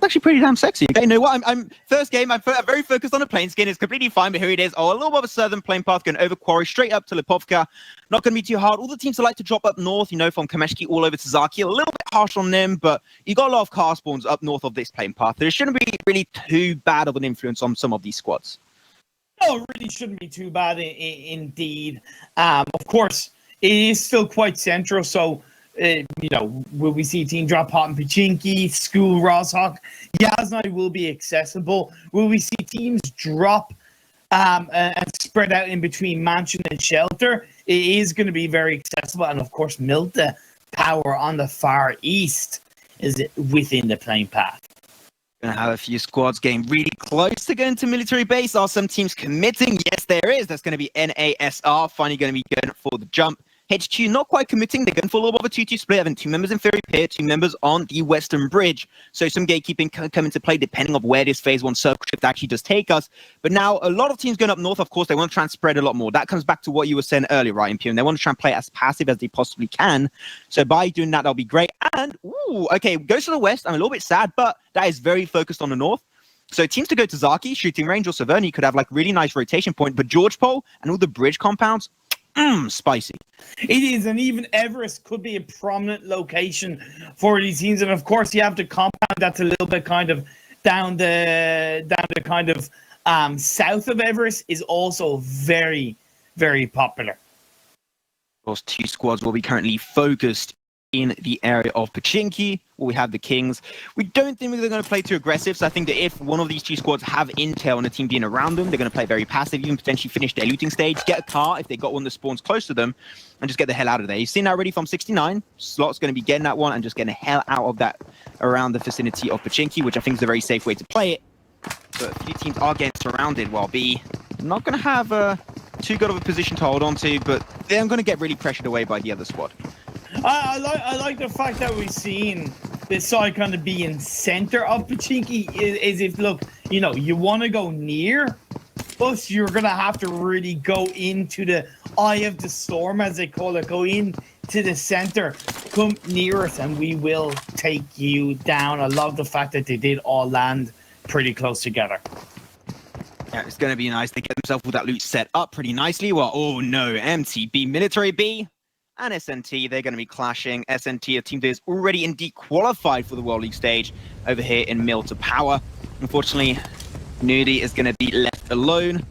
actually pretty damn sexy. Okay, you know what? I'm first game. I'm very focused on the plane skin. It's completely fine, but here it is. Oh, a little bit of a southern plane path going over Quarry, straight up to Lipovka. Not going to be too hard. All the teams like to drop up north, you know, from Kameshki all over to Zaki. A little bit harsh on them, but you got a lot of car spawns up north of this plane path. There shouldn't be really too bad of an influence on some of these squads. No, it really shouldn't be too bad indeed. Of course, it is still quite central, so you know, will we see team drop hot in Pachinki, School, Roshawk? Yasnai will be accessible. Will we see teams drop and spread out in between Mansion and Shelter? It is going to be very accessible. And of course, Milta Power on the far east is within the plane path. Gonna have a few squads getting really close to going to military base. Are some teams committing? Yes, there is. That's going to be NASR finally going to be going for the jump. HQ not quite committing. They're going for a little bit of a 2-2 split, having 2 members in Ferry Pier, 2 members on the Western Bridge. So some gatekeeping can come into play depending on where this phase 1 circle shift actually does take us. But now a lot of teams going up north, of course, they want to try and spread a lot more. That comes back to what you were saying earlier, right, Imperium? They want to try and play as passive as they possibly can. So by doing that, that'll be great. And, ooh, okay, goes to the west. I'm a little bit sad, but that is very focused on the north. So teams to go to Zaki, shooting range, or Saverni could have like really nice rotation point. But George Pole and all the bridge compounds, spicy. It is, and even Everest could be a prominent location for these teams. And of course, you have the compound that's a little bit kind of down the kind of south of Everest is also very, very popular. Of course, 2 squads will be currently focused in the area of Pachinki, where we have the Kings. We don't think they're going to play too aggressive, so I think that if one of these 2 squads have intel and a team being around them, they're going to play very passive, even potentially finish their looting stage, get a car if they got one that spawns close to them, and just get the hell out of there. You've seen that already from 69. Slot's going to be getting that one and just getting the hell out of that around the vicinity of Pachinki, which I think is a very safe way to play it. But a few teams are getting surrounded, while B not going to have too good of a position to hold on to, but they're going to get really pressured away by the other squad. I like the fact that we've seen this side kind of be in center of Pachinki. Is if, look, you know, you want to go near us, you're going to have to really go into the eye of the storm, as they call it. Go into the center, come near us, and we will take you down. I love the fact that they did all land pretty close together. Yeah, it's going to be nice. They get themselves with that loot set up pretty nicely. Well, oh no, MTB, Military B, and SNT, they're going to be clashing. SNT, a team that is already indeed qualified for the World League stage over here in Milta Power. Unfortunately, Nudie is going to be left alone.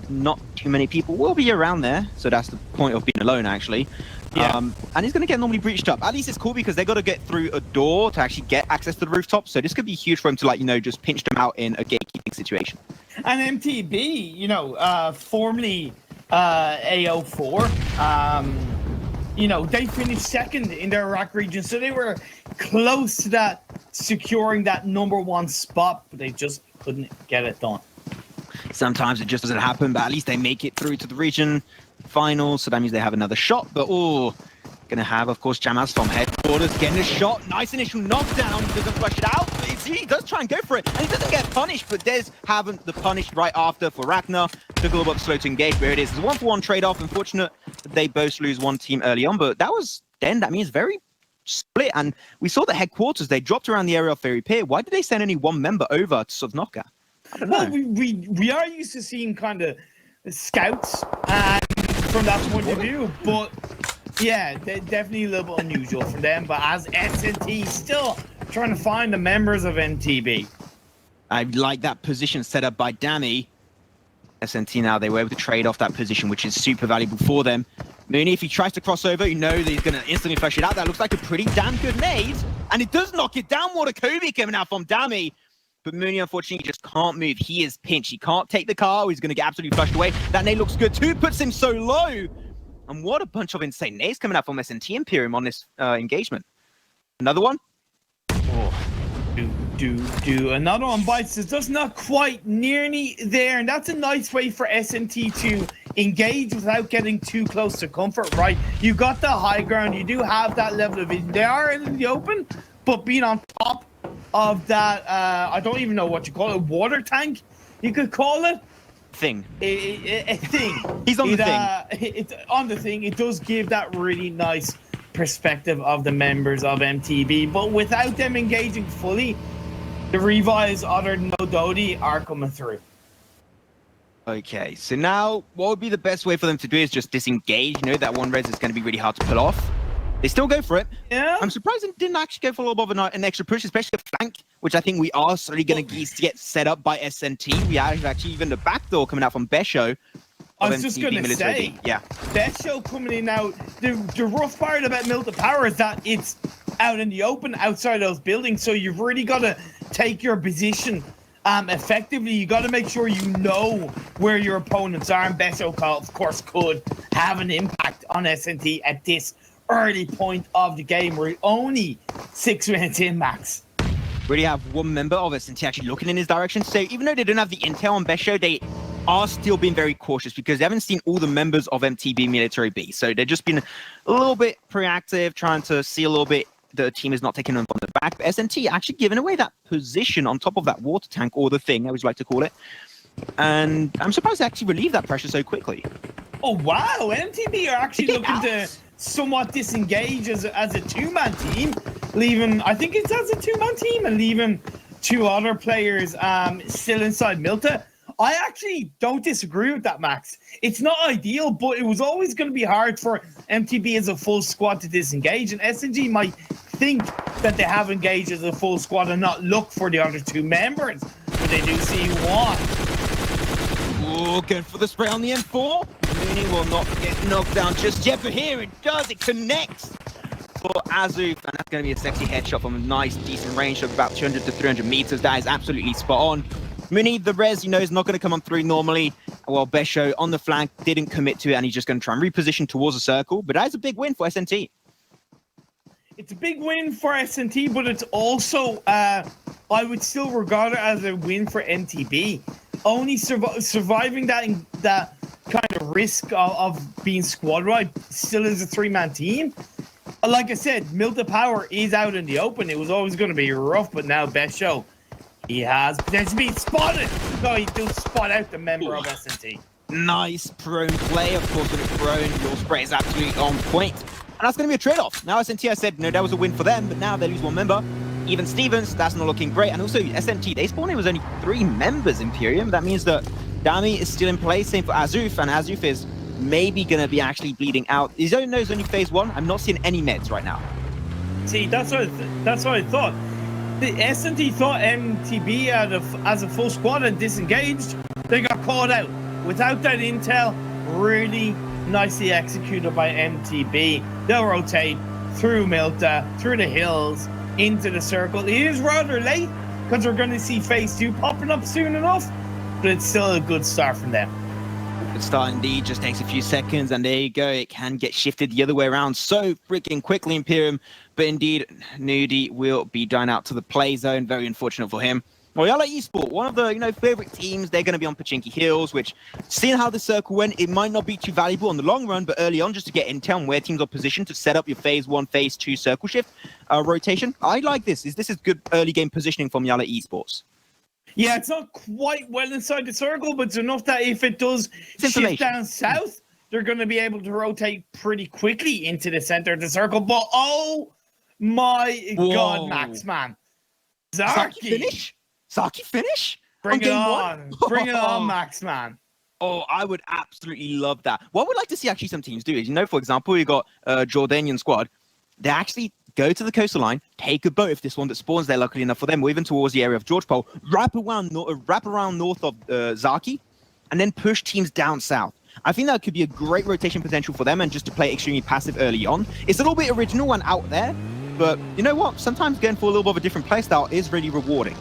Not too many people will be around there, so that's the point of being alone, actually. Yeah. And he's going to get normally breached up. At least it's cool because they got to get through a door to actually get access to the rooftop. So this could be huge for him to, like, you know, just pinch them out in a gatekeeping situation. And MTB, you know, formerly AO4, you know, they finished second in their Iraq region, so they were close to that, securing that #1 spot, but they just couldn't get it done. Sometimes it just doesn't happen, but at least they make it through to the region final, so that means they have another shot. But gonna have, of course, Jamaz from headquarters getting a shot. Nice initial knockdown. Doesn't flush it out. He does try and go for it, and he doesn't get punished, but Des having the punish right after for Ragnar. Took a little bit slow to engage, where it is. It's a 1-for-1 trade-off. Unfortunate that they both lose one team early on, but that means very split. And we saw the headquarters, they dropped around the area of Ferry Pier. Why did they send only one member over to Sovnokka? I don't know. Well, we are used to seeing kind of scouts from that point of view, but yeah, they're definitely a little bit unusual for them. But as SNT, still trying to find the members of NTB. I like that position set up by Dammy. SNT now, they were able to trade off that position, which is super valuable for them. Mooney, if he tries to cross over, you know that he's going to instantly flush it out. That looks like a pretty damn good nade. And it does knock it down. What a Kobe coming out from Dammy. But Mooney, unfortunately, just can't move. He is pinched. He can't take the car. He's going to get absolutely flushed away. That nade looks good too. Puts him so low. And what a bunch of insane nades coming out from SNT Imperium on this engagement. Another one. Oh. Another one bites. It's just not quite nearly there. And that's a nice way for SNT to engage without getting too close to comfort, right? You got the high ground. You do have that level of vision. They are in the open, but being on top of that, I don't even know what you call it, water tank, you could call it. Thing. A thing. He's on the thing. It's on the thing. It does give that really nice perspective of the members of MTB, but without them engaging fully, The revives other than No Dodie are coming through. Okay, so now what would be the best way for them to do is just disengage. You know, that one res is going to be really hard to pull off. They still go for it. Yeah. I'm surprised they didn't actually go for a little bit of an extra push, especially a flank, which I think we are slowly going to get set up by SNT. We have actually even the backdoor coming out from Besho. I was just going to say, yeah. Besho coming in now. The rough part about Milton Power is that it's out in the open outside those buildings, so you've really got to take your position effectively. You got to make sure you know where your opponents are, and Besho, of course, could have an impact on SNT at this early point of the game. We're only 6 minutes in, Max. We already have one member of SNT actually looking in his direction, so even though they don't have the intel on Besho, they are still being very cautious because they haven't seen all the members of MTB Military B. So they've just been a little bit proactive, trying to see a little bit the team is not taking them from the back. But SNT actually giving away that position on top of that water tank, or the thing, I always like to call it. And I'm surprised they actually relieved that pressure so quickly. Oh, wow. MTB are actually looking to somewhat disengage as a two-man team, leaving, I think it's as a two-man team, and leaving 2 other players still inside Milta. I actually don't disagree with that, Max. It's not ideal, but it was always going to be hard for MTB as a full squad to disengage, and SNG might think that they have engaged as a full squad and not look for the other 2 members, but they do see one. Oh, going for the spray on the M4. Mooney will not get knocked down just yet, but here it does. It connects for Azuf, and that's going to be a sexy headshot from a nice, decent range of about 200 to 300 meters. That is absolutely spot on. Mooney, the res, you know, is not going to come on through normally. Well, Besho on the flank didn't commit to it, and he's just going to try and reposition towards the circle. But that is a big win for SNT. It's a big win for SNT, but it's also, I would still regard it as a win for MTB. Only surviving that kind of risk of being squad wiped still is a 3-man team. Like I said, Milta Power is out in the open. It was always going to be rough, but now Besho, he has potentially been spotted. No, he does spot out the member of SNT. Nice prone play. Of course, with it prone, your spray is absolutely on point. And that's going to be a trade-off. Now, SNT, I said, no, that was a win for them, but now they lose one member. Even Stevens, that's not looking great. And also, SNT, they spawned in with only 3 members, Imperium. That means that Dami is still in place. Same for Azuf, and Azuf is maybe going to be actually bleeding out. His own nose only phase 1. I'm not seeing any meds right now. See, that's what I thought. The SNT thought MTB as a full squad and disengaged. They got caught out. Without that intel, really nicely executed by MTB. They'll rotate through Milta, through the hills, into the circle. It is rather late because we're going to see phase 2 popping up soon enough, but it's still a good start from them. Good start indeed, just takes a few seconds, and there you go. It can get shifted the other way around so freaking quickly, Imperium. But indeed, Nudie will be done out to the play zone. Very unfortunate for him. Royale Esport, one of the favorite teams. They're going to be on Pachinki Hills, which, seeing how the circle went, it might not be too valuable in the long run, but early on, just to get intel on where teams are positioned to set up your phase 1, phase 2 circle shift rotation. I like this. This is good early game positioning from Yala Esports. Yeah, it's not quite well inside the circle, but it's enough that if it does shift down south, they're going to be able to rotate pretty quickly into the center of the circle. But oh my God, Max, man. Zaki finish? Zaki finish? Bring it on. Bring it on, Max, man. Oh, I would absolutely love that. What I would like to see actually some teams do is, for example, you got a Jordanian squad. They actually go to the coastal line, take a boat if this one that spawns there, luckily enough for them, or even towards the area of George Pole, wrap around north of Zaki, and then push teams down south. I think that could be a great rotation potential for them, and just to play extremely passive early on. It's a little bit original and out there, but you know what? Sometimes going for a little bit of a different playstyle is really rewarding.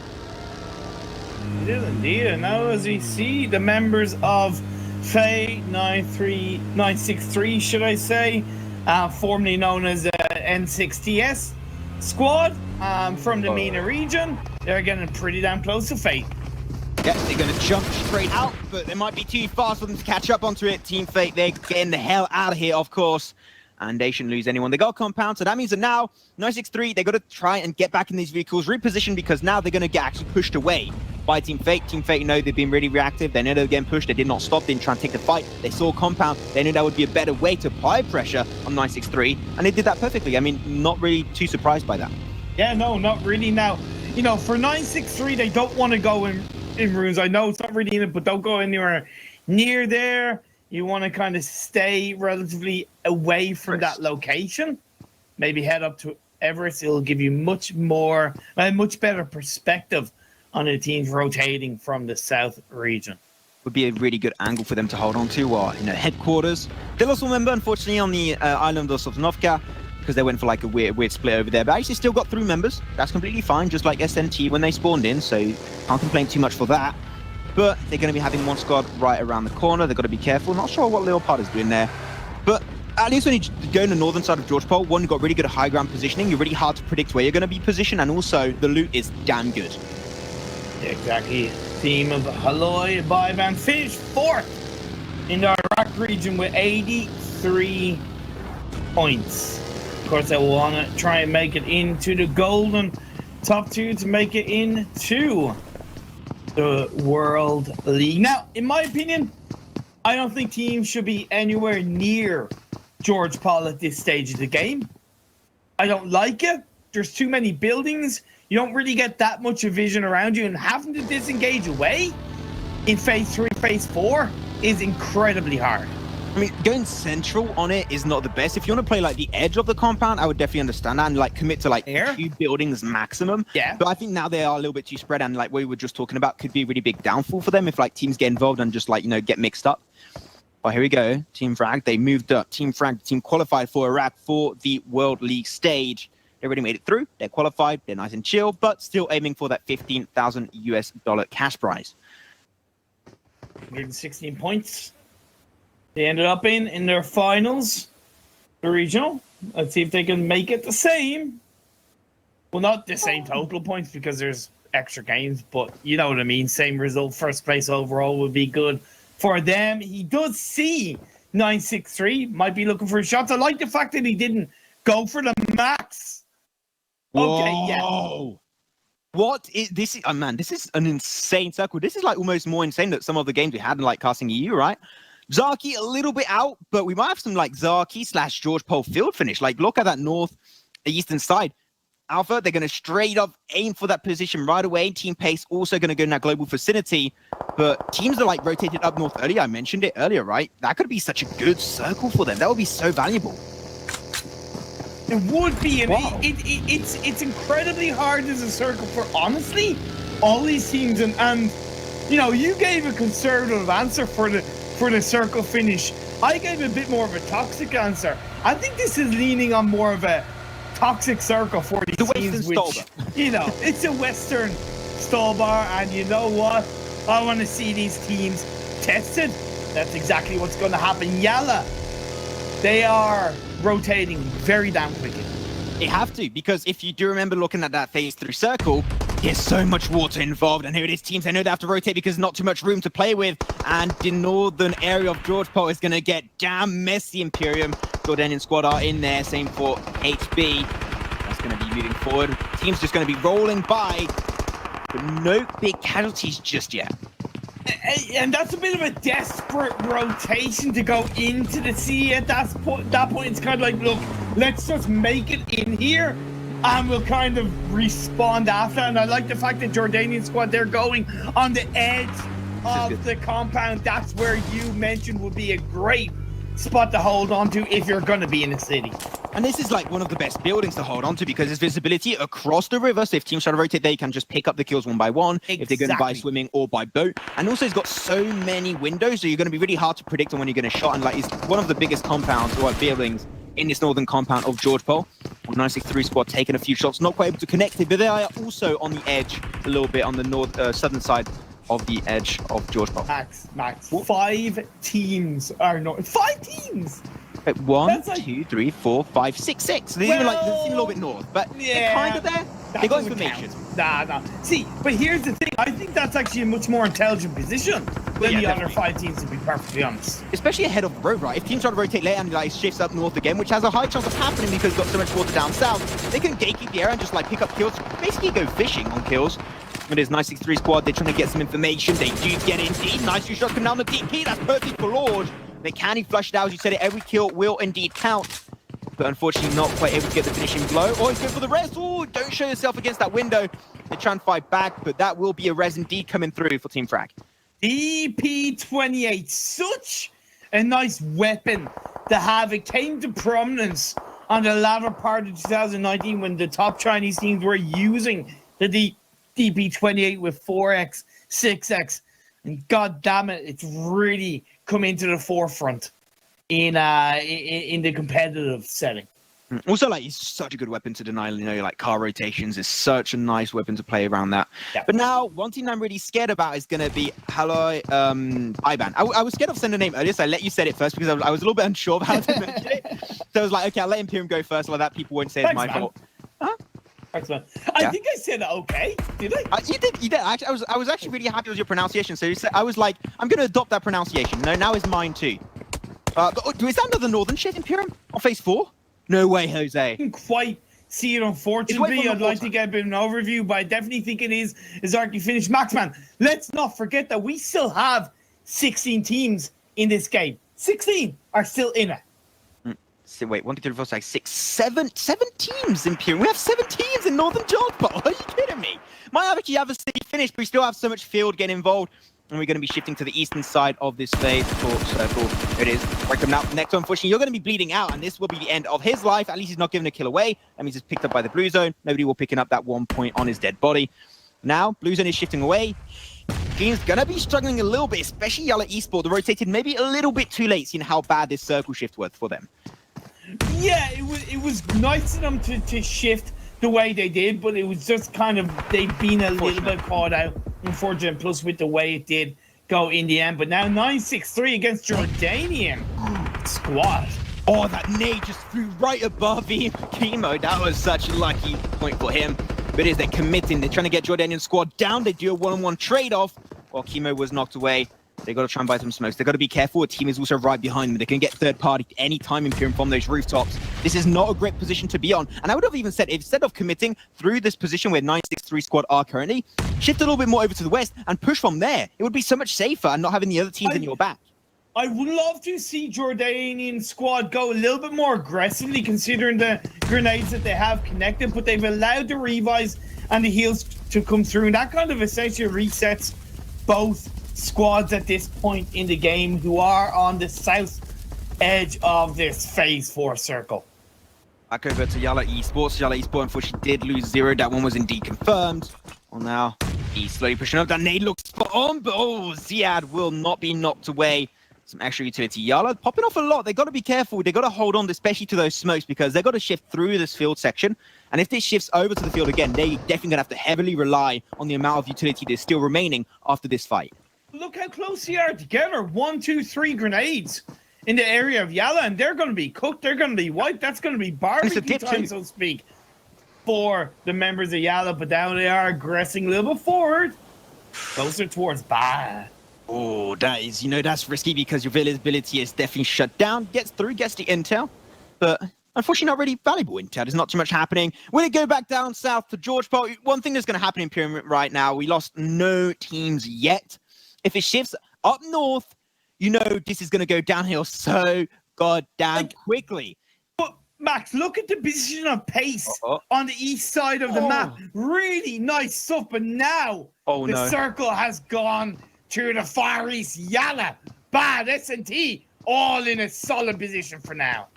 It is indeed. And now as we see the members of FAY 963, should I say, formerly known as N6TS squad from the MENA region, they're getting pretty damn close to Fate. Yeah, they're going to jump straight out, but they might be too fast for them to catch up onto it. Team Fate, they're getting the hell out of here, of course. And they shouldn't lose anyone. They got a compound, so that means that now 963, they got to try and get back in these vehicles, reposition, because now they're going to get actually pushed away by Team Fate. Team Fate know they've been really reactive. They know they were getting pushed. They did not stop. They didn't try and take the fight. They saw compound. They knew that would be a better way to apply pressure on 963, and they did that perfectly. I mean, not really too surprised by that. Yeah, no, not really. Now, you know, for 963, they don't want to go in runes. I know it's not really in it, but don't go anywhere near there. You want to kind of stay relatively away from that location. Maybe head up to Everest. It'll give you much better perspective on the teams rotating from the south region. Would be a really good angle for them to hold on to, or headquarters. They lost one member, unfortunately, on the island of Sosnovka, because they went for like a weird split over there. But actually still got 3 members. That's completely fine, just like SNT when they spawned in, so can't complain too much for that. But they're going to be having one squad right around the corner. They've got to be careful. Not sure what Leopard is doing there. But at least when you go in the northern side of George Pole, one, you've got really good high ground positioning. You're really hard to predict where you're going to be positioned, and also the loot is damn good. Exactly. Team of Haloy Baiban finished 4th in the Iraq region with 83 points. Of course, they want to try and make it into the golden top 2 to make it into the World League. Now, in my opinion, I don't think teams should be anywhere near George Paul at this stage of the game. I don't like it. There's too many buildings. You don't really get that much of vision around you, and having to disengage away in phase 3, phase 4 is incredibly hard. I mean, going central on it is not the best. If you want to play like the edge of the compound, I would definitely understand that and like commit to like 2 buildings maximum. Yeah. But I think now they are a little bit too spread, and like what we were just talking about could be a really big downfall for them if like teams get involved and just like, get mixed up. Well, here we go. Team Frag, they moved up. Team Frag, team qualified for Iraq for the World League stage. They already made it through. They're qualified. They're nice and chill, but still aiming for that $15,000 cash prize. 116 points. They ended up in their finals, the regional. Let's see if they can make it the same. Well, not the same total points because there's extra games, but you know what I mean. Same result. First place overall would be good for them. He does see 963. Might be looking for shots. I like the fact that he didn't go for the max. Okay, Whoa. yeah. What is this? Oh man, this is an insane circle. This is like almost more insane than some of the games we had in like casting EU, right? Zaki a little bit out, but we might have some like Zaki / George Pole field finish. Like look at that north eastern side. Alpha, they're going to straight up aim for that position right away. Team Pace also going to go in that global vicinity. But teams are like rotated up north earlier. I mentioned it earlier, right? That could be such a good circle for them. That would be so valuable. It would be, and wow. it's incredibly hard as a circle for honestly all these teams, and you gave a conservative answer for the circle finish. I gave a bit more of a toxic answer. I think this is leaning on more of a toxic circle for these teams, which it's a Western stall bar, and you know what? I want to see these teams tested. That's exactly what's going to happen. Yalla, they are rotating very damn quickly. They have to, because if you do remember looking at that phase 3 circle, there's so much water involved, and here it is, teams, they know they have to rotate because there's not too much room to play with, and the northern area of George Pole is going to get damn messy. Imperium, Jordanian squad are in there, same for HB. That's going to be moving forward. Team's just going to be rolling by, but no big casualties just yet. And that's a bit of a desperate rotation to go into the sea at that point. It's kind of like, look, let's just make it in here and we'll kind of respond after. And I like the fact that Jordanian squad, they're going on the edge of the compound. That's where you mentioned would be a great spot to hold on to if you're going to be in the city. And this is like one of the best buildings to hold on to because there's visibility across the river. So if teams try to rotate, they can just pick up the kills one by one. Exactly. If they're going to by swimming or by boat. And also it's got so many windows, so you're going to be really hard to predict on when you're going to shot. And like it's one of the biggest compounds or buildings in this northern compound of George Pole. 963 squad taking a few shots, not quite able to connect it, but they are also on the edge a little bit on the southern side of the edge of George Pole. Max. 5 teams are not 5 teams. Wait, 1, 2, 3, 4, 5, 6, 6. They seem like a little bit north, but they're kind of there. They got information. Nah. See, but here's the thing. I think that's actually a much more intelligent position than the other 5 teams, to be perfectly honest. Especially ahead of the road, right? If teams try to rotate later and like shifts up north again, which has a high chance of happening because it's got so much water down south, they can gatekeep the area and just like pick up kills, basically go fishing on kills. It is 963 squad. They're trying to get some information. They do get indeed. Nice 2 shots come down the DP. That's perfect for Lord. They can flush it out. As you said, every kill will indeed count. But unfortunately not quite able to get the finishing blow. Oh, he's going for the rest. Oh, don't show yourself against that window. They try and fight back, but that will be a res indeed coming through for Team Frag. DP28, such a nice weapon to have. It came to prominence on the latter part of 2019 when the top Chinese teams were using the DP28 with 4x, 6x, and god damn it, it's really come into the forefront in the competitive setting. Also, like, it's such a good weapon to deny, like car rotations is such a nice weapon to play around that. Yeah. But now, one team I'm really scared about is going to be IBAN. I was scared of saying the name earlier, so I let you say it first because I was a little bit unsure of how to mention it. So I was like, okay, I'll let Imperium go first, like that people won't say it's my fault. Huh? Thanks, man. I think I said okay. Did I? You did. Actually, I was actually really happy with your pronunciation. So you said, I was like, I'm going to adopt that pronunciation. No, now it's mine too. Is that another Northern shit, Imperium, on phase 4? No way, Jose. I didn't quite see it, unfortunately. I'd like to get a bit of an overview, but I definitely think it is already finished. Maxman, let's not forget that we still have 16 teams in this game. 16 are still in it. So wait, 1, 2, 3, 4, 5, 6, 7 teams in Imperium. We have 7 teams in Northern Georgetown. Are you kidding me? Might actually have a city finished, but we still have so much field getting involved. And we're going to be shifting to the eastern side of this phase. Circle. There it is. Right, coming out. Next one, unfortunately, you're going to be bleeding out, and this will be the end of his life. At least he's not giving a kill away. That means he's picked up by the blue zone. Nobody will picking up that 1 point on his dead body. Now, blue zone is shifting away. Team's going to be struggling a little bit, especially Yalla Esport. They rotated maybe a little bit too late, seeing how bad this circle shift was for them. Yeah, it was nice of them to shift the way they did, but it was just kind of, they've been a little bit caught out, unfortunate, plus with the way it did go in the end. But now 9-6-3 against Jordanian squad. Oh, that nade just flew right above him. Chemo, that was such a lucky point for him. But they're committing, they're trying to get Jordanian squad down. They do a one-on-one trade-off while Chemo was knocked away. They got to try and buy some smokes. They got to be careful. A team is also right behind them. They can get third party any time Imperium from those rooftops. This is not a great position to be on. And I would have even said, instead of committing through this position where 9-6-3 squad are currently, shift a little bit more over to the west and push from there. It would be so much safer and not having the other teams in your back. I would love to see Jordanian squad go a little bit more aggressively, considering the grenades that they have connected, but they've allowed the revives and the heals to come through. And that kind of essentially resets both squads at this point in the game who are on the south edge of this phase 4 circle. Back over to Yalla Esports. Yalla Esports, unfortunately, did lose 0. That one was indeed confirmed. Well, now he's slowly pushing up. That nade looks spot on, but Ziad will not be knocked away. Some extra utility. Yalla popping off a lot. They got to be careful. They got to hold on, especially to those smokes, because they got to shift through this field section. And if this shifts over to the field again, they definitely gonna have to heavily rely on the amount of utility that's still remaining after this fight. Look how close they are together. 1, 2, 3 grenades in the area of Yalla, and they're going to be cooked. They're going to be wiped. That's going to be barbecue time, so to speak, for the members of Yalla. But now they are aggressing a little bit forward, closer towards Ba. Oh, that is, that's risky because your visibility is definitely shut down. Gets through, gets the intel, but unfortunately not really valuable intel. There's not too much happening. When it go back down south to Georgetown, one thing that's going to happen in Imperium right now, we lost no teams yet. If it shifts up north, this is going to go downhill so goddamn quickly. But, Max, look at the position of pace on the east side of the map. Really nice stuff, but now the circle has gone to the far east. Yalla, Bad, S&T, all in a solid position for now.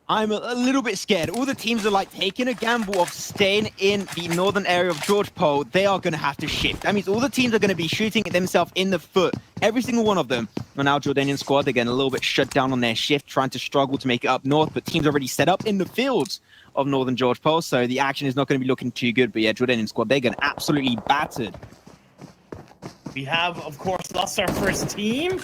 I'm a little bit scared. All the teams are like taking a gamble of staying in the northern area of George Pole. They are going to have to shift. That means all the teams are going to be shooting themselves in the foot. Every single one of them. And now Jordanian squad, they're getting a little bit shut down on their shift, trying to struggle to make it up north. But teams already set up in the fields of northern George Pole. So the action is not going to be looking too good. But yeah, Jordanian squad, they're getting absolutely battered. We have, of course, lost our first team.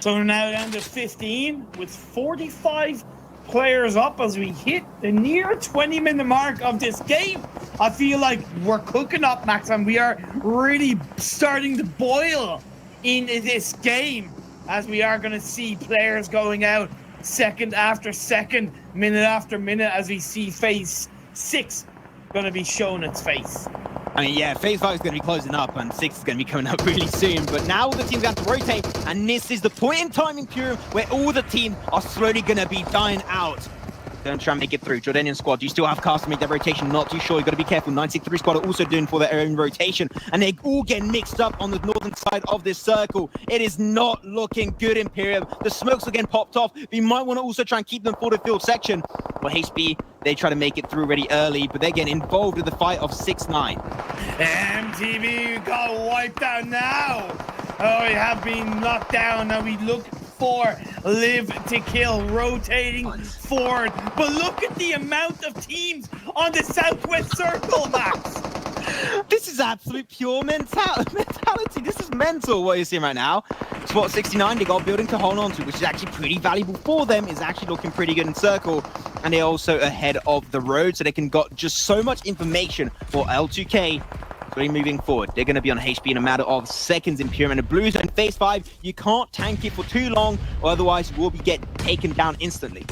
So we're now down to 15 with 45 players up as we hit the near 20-minute mark of this game. I feel like we're cooking up, Max, and we are really starting to boil in this game as we are going to see players going out second after second, minute after minute, as we see phase 6 going to be shown its face. I mean, yeah, phase 5 is going to be closing up and 6 is going to be coming up really soon. But now all the teams have to rotate, and this is the point in time in Imperium where all the teams are slowly going to be dying out. Don't try and make it through. Jordanian squad, you still have cast to make that rotation. Not too sure. You got to be careful. 963 squad are also doing for their own rotation. And they all get mixed up on the northern side of this circle. It is not looking good, Imperium. The smokes again popped off. You might want to also try and keep them for the field section. Well, HB, they try to make it through really early, but they're getting involved in the fight of 6-9. MTV got wiped out now. Oh, we have been knocked down. Now we look for live to kill, rotating forward. But look at the amount of teams on the southwest circle, Max. This is absolute pure mentality. This is mental what you're seeing right now. Spot 69, they got a building to hold on to, which is actually pretty valuable for them. Is actually looking pretty good in circle. And they're also ahead of the road, so they can got just so much information for L2K. Really moving forward. They're going to be on HP in a matter of seconds. Imperium and the blue zone. Phase 5, you can't tank it for too long, or otherwise you will be taken down instantly.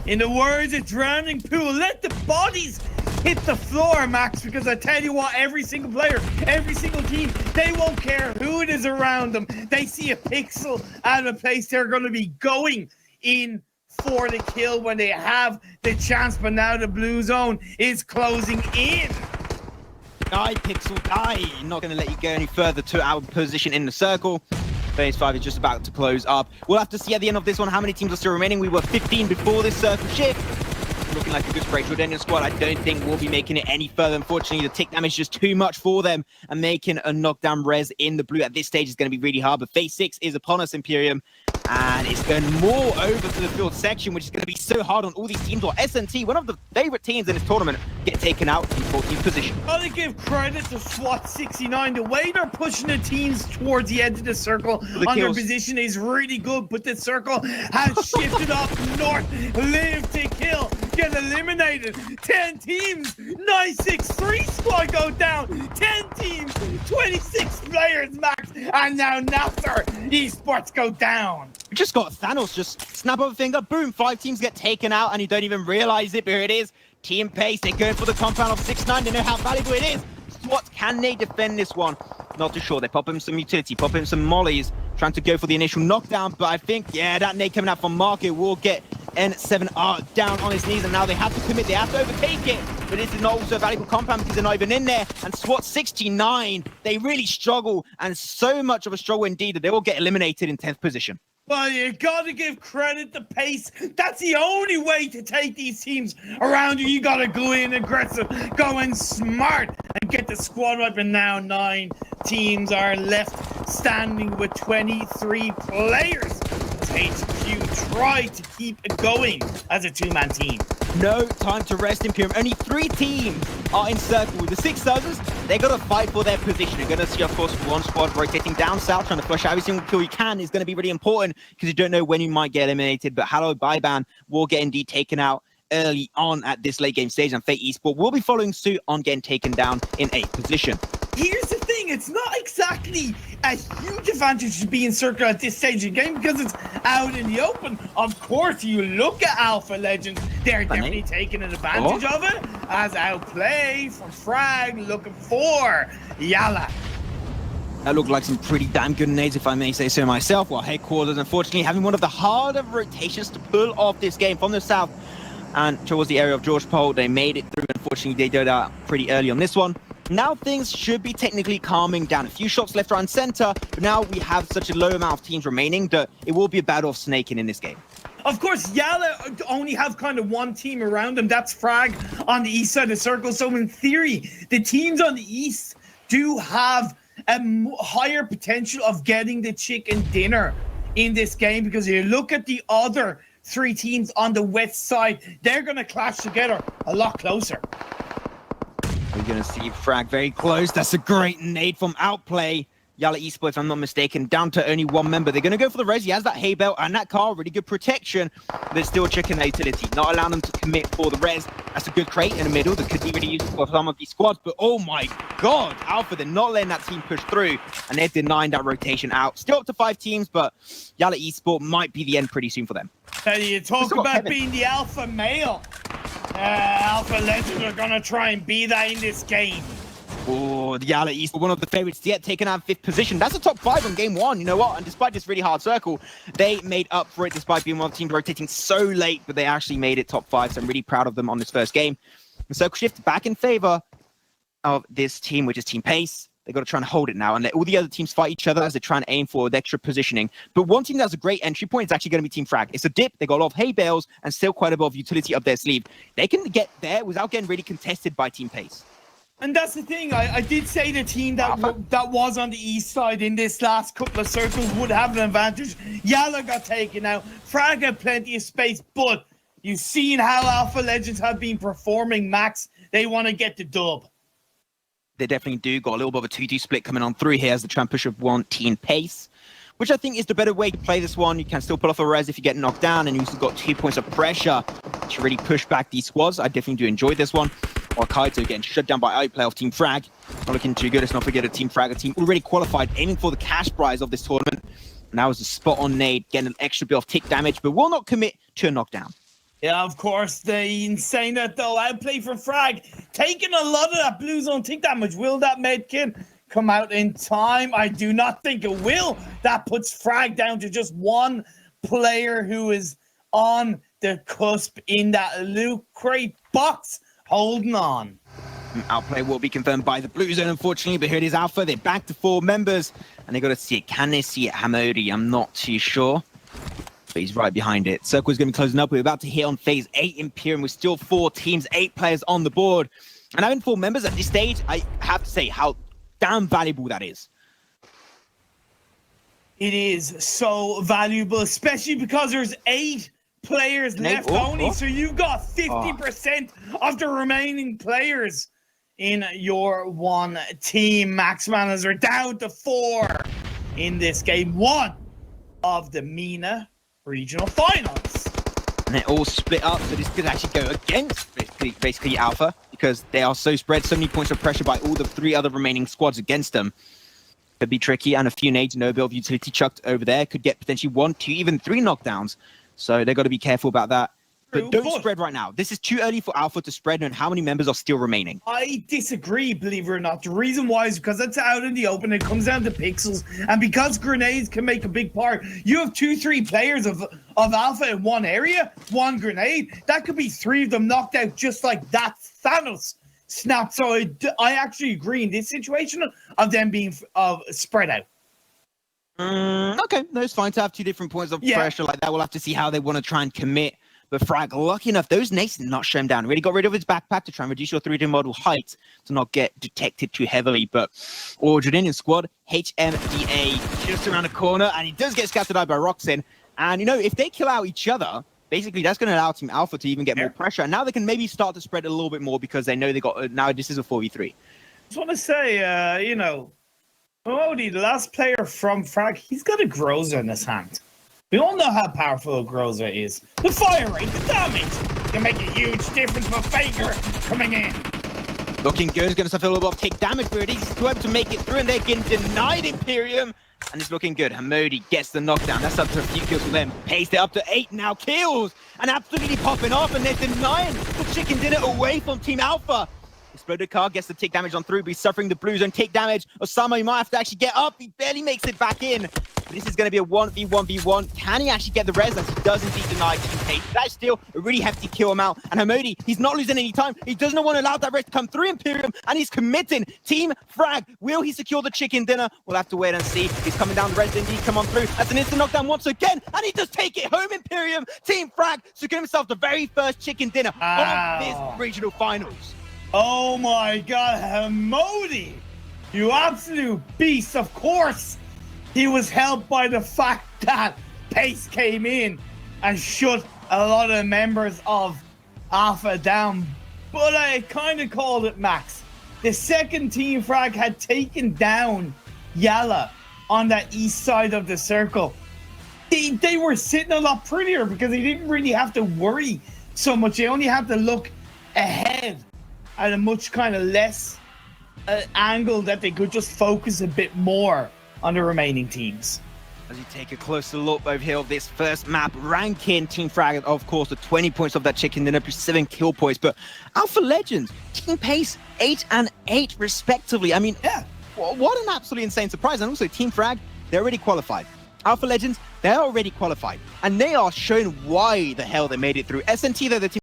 In the words of Drowning Pool, let the bodies hit the floor, Max, because I tell you what, every single player, every single team, they won't care who it is around them. They see a pixel out of a place, they're going to be going in for the kill when they have the chance, but now the blue zone is closing in. Die, Pixel, die. Not going to let you go any further to our position in the circle. Phase 5 is just about to close up. We'll have to see at the end of this one how many teams are still remaining. We were 15 before this circle shift. Looking like a good spray. Jordanian squad, I don't think we'll be making it any further. Unfortunately, the tick damage is just too much for them. And making a knockdown res in the blue at this stage is going to be really hard. But Phase 6 is upon us, Imperium. And it's going more over to the field section, which is going to be so hard on all these teams. Or SNT, one of the favorite teams in this tournament, get taken out in 14th position. Gotta give credit to SWAT 69. The way they're pushing the teams towards the edge of the circle on their position is really good. But the circle has shifted up north. Live to kill. Get eliminated. 10 teams. 963 squad go down. 10 teams. 26 players max. And now Nasser Esports go down. We just got Thanos, just snap of a finger, boom, 5 teams get taken out and you don't even realize it, but here it is. Team Pace, they're going for the compound of 6-9, they know how valuable it is. SWAT, can they defend this one? Not too sure. They pop him some utility, pop him some mollies, trying to go for the initial knockdown, but I think, yeah, that nade coming out from Market will get N7R down on his knees, and now they have to commit, they have to overtake it, but this is not also a valuable compound because they're not even in there, and SWAT 69, they really struggle, and so much of a struggle indeed that they will get eliminated in 10th position. Well, you gotta give credit to Pace. That's the only way to take these teams around you. You gotta go in aggressive, go in smart, and get the squad wipe. And now 9 teams are left standing with 23 players. HQ try to keep it going as a 2-man team. No time to rest, Imperium. Only 3 teams are in circle. The 6 others, they're going to fight for their position. You're going to see, of course, one squad rotating down south, trying to flush out every single kill you can is going to be really important because you don't know when you might get eliminated. But Hallow Byban will get indeed taken out early on at this late game stage, and Fate Esport will be following suit on getting taken down in 8th position. Here's the thing, it's not exactly a huge advantage to be in circle at this stage of the game because it's out in the open. Of course, you look at Alpha Legends, they're definitely taking an advantage of it as outplay from Frag looking for Yala. That looked like some pretty damn good nades, if I may say so myself. While Headquarters, unfortunately, having one of the harder rotations to pull off this game from the south and towards the area of George Pole. They made it through. Unfortunately, they did that pretty early on this one. Now things should be technically calming down. A few shots left, right, and center, but now we have such a low amount of teams remaining that it will be a battle of snaking in this game. Of course, Yala only have kind of one team around them. That's Frag on the east side of the circle. So in theory, the teams on the east do have a higher potential of getting the chicken dinner in this game, because you look at the other 3 teams on the west side, they're going to clash together a lot closer. We're going to see Frag very close. That's a great nade from Outplay. Yala Esport, if I'm not mistaken, down to only 1 member. They're going to go for the res. He has that hay belt and that car, really good protection. They're still checking their utility, not allowing them to commit for the res. That's a good crate in the middle that could be really useful for some of these squads. But oh my god, Alpha, they're not letting that team push through, and they're denying that rotation out. Still up to 5 teams, but Yala Esport might be the end pretty soon for them. You talk about being the alpha male. Alpha Legends are going to try and be that in this game. Oh, the Yala East, one of the favorites yet, taken out 5th position. That's a top 5 on game 1. You know what? And despite this really hard circle, they made up for it despite being one of the teams rotating so late, but they actually made it top 5. So I'm really proud of them on this first game. The circle shift back in favor of this team, which is Team Pace. They've got to try and hold it now and let all the other teams fight each other as they try and aim for the extra positioning. But one team that has a great entry point is actually going to be Team Frag. It's a dip. They got a lot of hay bales and still quite a bit of utility up their sleeve. They can get there without getting really contested by Team Pace. And that's the thing. I did say the team that was on the east side in this last couple of circles would have an advantage. Yala got taken out. Frag had plenty of space, but you've seen how Alpha Legends have been performing, Max. They want to get the dub. They definitely do. Got a little bit of a 2-2 split coming on through here as they try and push up one Team Pace, which I think is the better way to play this one. You can still pull off a res if you get knocked down, and you've also got 2 points of pressure to really push back these squads. I definitely do enjoy this one. Or Kaito getting shut down by outplay of Team Frag. Not looking too good. Let's not forget a Team Frag, a team already qualified, aiming for the cash prize of this tournament. And that was a spot on nade, getting an extra bit of tick damage, but will not commit to a knockdown. Yeah, of course, they saying that though. Outplay for Frag, taking a lot of that blue zone tick damage. Will that medkit come out in time? I do not think it will. That puts Frag down to just one player who is on the cusp in that loot crate box, holding on. Outplay will be confirmed by the blue zone, unfortunately, but here it is Alpha. They're back to 4 members, and they got to see it. Can they see it? Hamodi, I'm not too sure. But he's right behind it. Circle is going to be closing up. We're about to hit on phase 8 Imperium with still 4 teams, 8 players on the board. And having 4 members at this stage, I have to say how damn valuable that is. It is so valuable, especially because there's 8 players left only. So you've got 50% of the remaining players in your one team. Max Manners are down to 4 in this game 1 of the MENA regional finals. And they're all split up, so this could actually go against basically Alpha, because they are so spread, so many points of pressure by all the 3 other remaining squads against them. Could be tricky, and a few nades, no bit of utility chucked over there, could get potentially 1, 2, even 3 knockdowns. So they've got to be careful about that. But don't spread right now. This is too early for Alpha to spread, and how many members are still remaining. I disagree, believe it or not. The reason why is because it's out in the open. It comes down to pixels. And because grenades can make a big part, you have 2-3 players of Alpha in one area, 1 grenade. That could be 3 of them knocked out just like that. Thanos snapped. So I actually agree in this situation of them being spread out. Okay, no, it's fine to have 2 different points of pressure like that. We'll have to see how they want to try and commit. But Frag, lucky enough, those nades did not show him down. Really got rid of his backpack to try and reduce your 3D model height to not get detected too heavily. But Jordanian squad, HMDA, just around the corner, and he does get scattered out by Roxin. And, you know, if they kill out each other, basically that's going to allow Team Alpha to even get more pressure. And now they can maybe start to spread a little bit more because they know they got, now this is a 4v3. I just want to say, you know, Modi, the last player from Frag, he's got a Groza in his hand. We all know how powerful a Groza is. The fire rate, the damage can make a huge difference for Faker coming in. Looking good. He's going to suffer a little bit of tick damage, but he's still able to make it through, and they're getting denied Imperium. And it's looking good. Hamodi gets the knockdown. That's up to a few kills for them. Paced it up to 8 now. Kills. And absolutely popping off, and they're denying the chicken dinner away from Team Alpha. Exploded car gets the tick damage on through, but he's suffering the blue zone tick damage. Osama, he might have to actually get up. He barely makes it back in. But this is going to be a 1v1v1. Can he actually get the res? As he does indeed deny Team Pace. That's still a really hefty kill amount. And Hamodi, he's not losing any time. He does not want to allow that res to come through Imperium, and he's committing. Team Frag, will he secure the chicken dinner? We'll have to wait and see. He's coming down the res, indeed come on through. That's an instant knockdown once again, and he does take it home, Imperium. Team Frag securing himself the very first chicken dinner of this regional finals. Oh my god, Hamodi, you absolute beast. Of course, he was helped by the fact that Pace came in and shut a lot of members of Alpha down. But I kind of called it, Max. The second Team Frag had taken down Yala on that east side of the circle. They were sitting a lot prettier because they didn't really have to worry so much. They only had to look ahead at a much kind of less angle that they could just focus a bit more on the remaining teams. As you take a closer look over here of this first map, ranking Team Frag, of course, the 20 points of that chicken dinner, plus 7 kill points. But Alpha Legends, Team Pace, 8 and 8 respectively. I mean, Yeah. what an absolutely insane surprise. And also Team Frag, they're already qualified. Alpha Legends, they're already qualified. And they are showing why the hell they made it through. SNT, though, the team